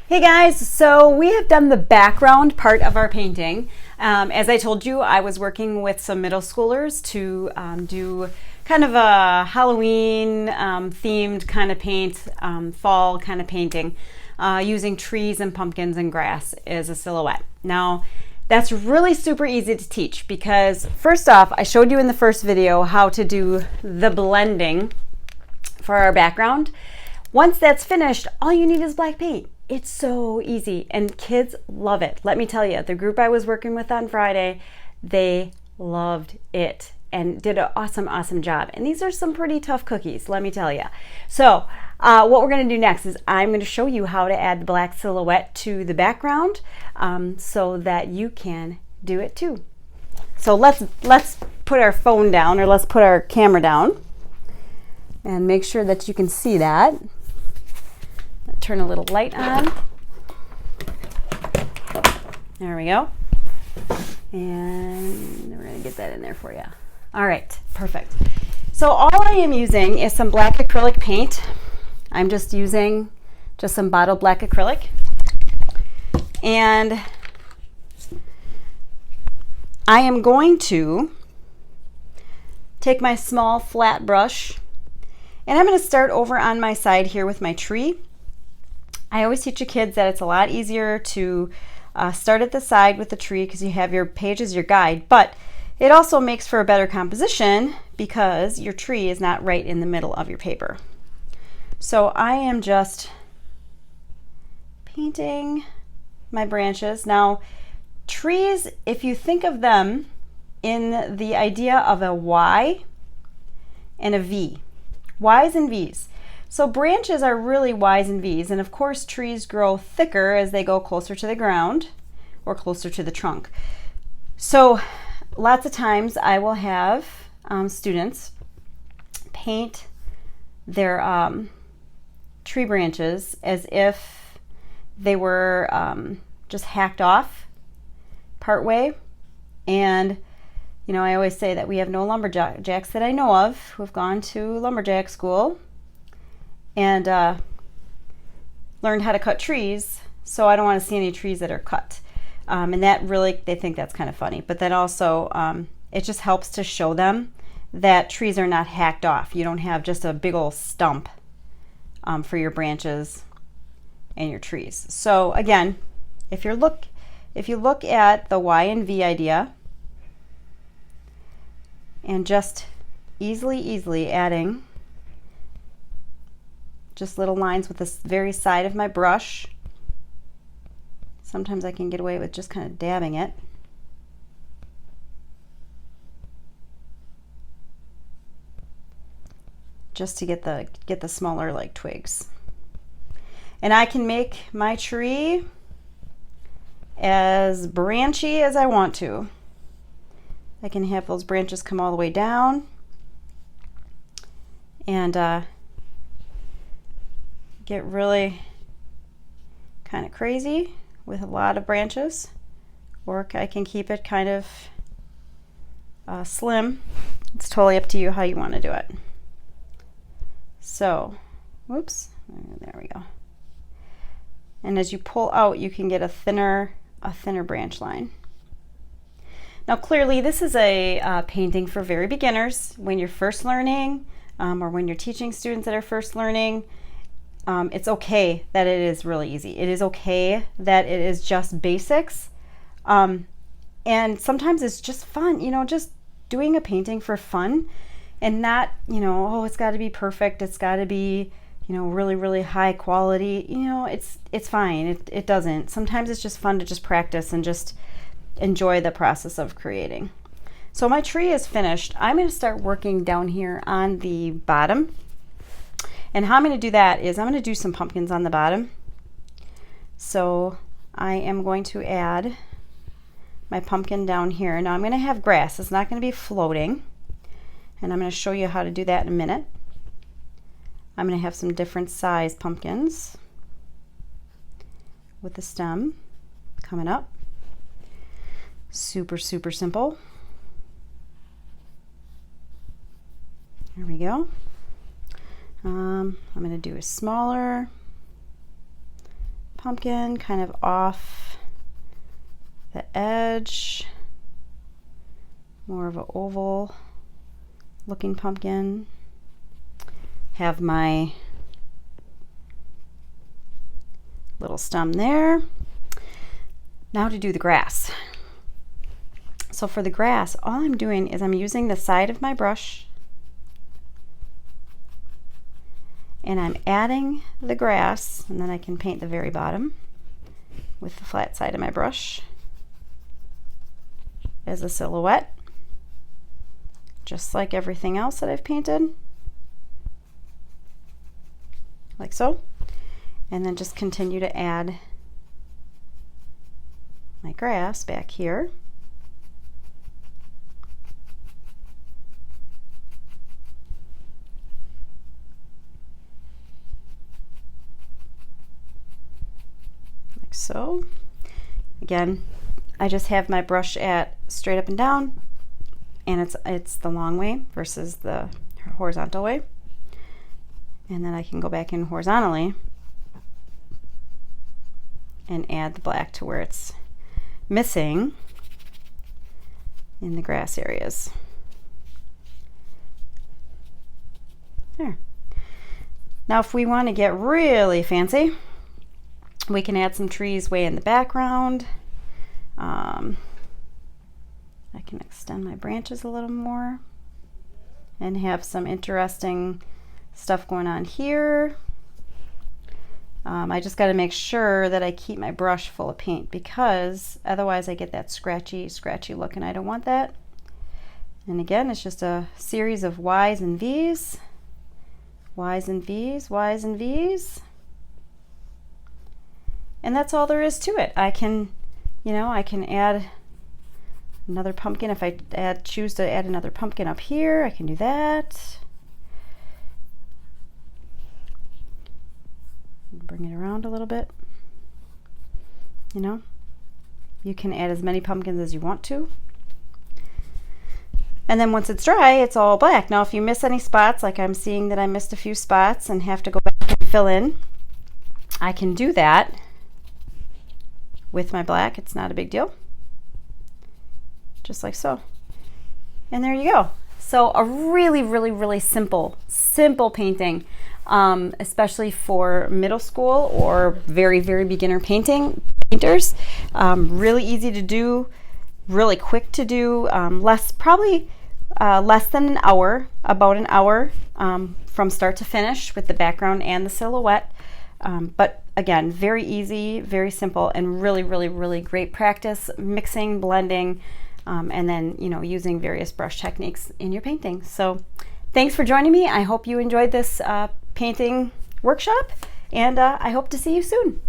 Hey guys, so we have done the background part of our painting. As I told you, I was working with some middle schoolers to do kind of a Halloween themed kind of paint, fall kind of painting, using trees and pumpkins and grass as a silhouette. Now, that's really super easy to teach because first off, I showed you in the first video how to do the blending for our background. Once that's finished, all you need is black paint. It's so easy and kids love it. Let me tell you, the group I was working with on Friday, they loved it and did an awesome job. And these are some pretty tough cookies, let me tell you. So what we're going to do next is I'm going to show you how to add the black silhouette to the background so that you can do it too. So let's put our phone down, or let's put our camera down and make sure that you can see that. Turn a little light on. There we go. And we're going to get that in there for you. All right, perfect. So all I am using is some black acrylic paint. I'm just using some bottled black acrylic. And I am going to take my small flat brush and I'm going to start over on my side here with my tree. I always teach the kids that it's a lot easier to start at the side with the tree because you have your page as your guide, but it also makes for a better composition because your tree is not right in the middle of your paper. So I am just painting my branches. Now, trees, if you think of them in the idea of a Y and a V, Y's and V's. So branches are really Y's and V's, and of course trees grow thicker as they go closer to the ground or closer to the trunk. So lots of times I will have students paint their tree branches as if they were just hacked off part way. And you know, I always say that we have no lumberjacks that I know of who have gone to lumberjack school and learned how to cut trees, so I don't want to see any trees that are cut. And that really, they think that's kind of funny. But then also, it just helps to show them that trees are not hacked off. You don't have just a big old stump for your branches and your trees. So again, if you look at the Y and V idea, and just easily adding just little lines with the very side of my brush. Sometimes I can get away with just kind of dabbing it. Just to get the smaller like twigs. And I can make my tree as branchy as I want to. I can have those branches come all the way down and get really kind of crazy with a lot of branches, or I can keep it kind of slim. It's totally up to you how you want to do it. So, whoops, there we go. And as you pull out, you can get a thinner branch line. Now clearly this is a painting for very beginners. When you're first learning or when you're teaching students that are first learning, it's okay that it is really easy. It is okay that it is just basics. And sometimes it's just fun, you know, just doing a painting for fun and not, you know, oh, it's got to be perfect. It's got to be, you know, really high quality. You know, it's fine. It doesn't. Sometimes it's just fun to just practice and just enjoy the process of creating. So my tree is finished. I'm going to start working down here on the bottom. And how I'm going to do that is I'm going to do some pumpkins on the bottom. So I am going to add my pumpkin down here. Now I'm going to have grass. It's not going to be floating. And I'm going to show you how to do that in a minute. I'm going to have some different size pumpkins with the stem coming up. Super simple. There we go. I'm going to do a smaller pumpkin kind of off the edge, more of an oval looking pumpkin. Have my little stem there. Now to do the grass. So for the grass, all I'm doing is I'm using the side of my brush and I'm adding the grass, and then I can paint the very bottom with the flat side of my brush as a silhouette, just like everything else that I've painted, like so. And then just continue to add my grass back here. Like so. Again, I just have my brush at straight up and down, and it's the long way versus the horizontal way. And then I can go back in horizontally and add the black to where it's missing in the grass areas. There. Now if we want to get really fancy, we can add some trees way in the background. I can extend my branches a little more and have some interesting stuff going on here. I just got to make sure that I keep my brush full of paint, because otherwise I get that scratchy look, and I don't want that. And again, it's just a series of Y's and V's, Y's and V's, Y's and V's. And that's all there is to it. I can, I can add another pumpkin. If I choose to add another pumpkin up here, I can do that. Bring it around a little bit. You can add as many pumpkins as you want to. And then once it's dry, it's all black. Now if you miss any spots, like I'm seeing that I missed a few spots and have to go back and fill in, I can do that with my black. It's not a big deal. Just like so. And there you go. So a really, really, really simple painting, especially for middle school or very, very beginner painters. Really easy to do, really quick to do, probably less than an hour, about an hour from start to finish with the background and the silhouette. But again, very easy, very simple, and really, really, really great practice, mixing, blending, and then, using various brush techniques in your painting. So thanks for joining me. I hope you enjoyed this painting workshop, and I hope to see you soon.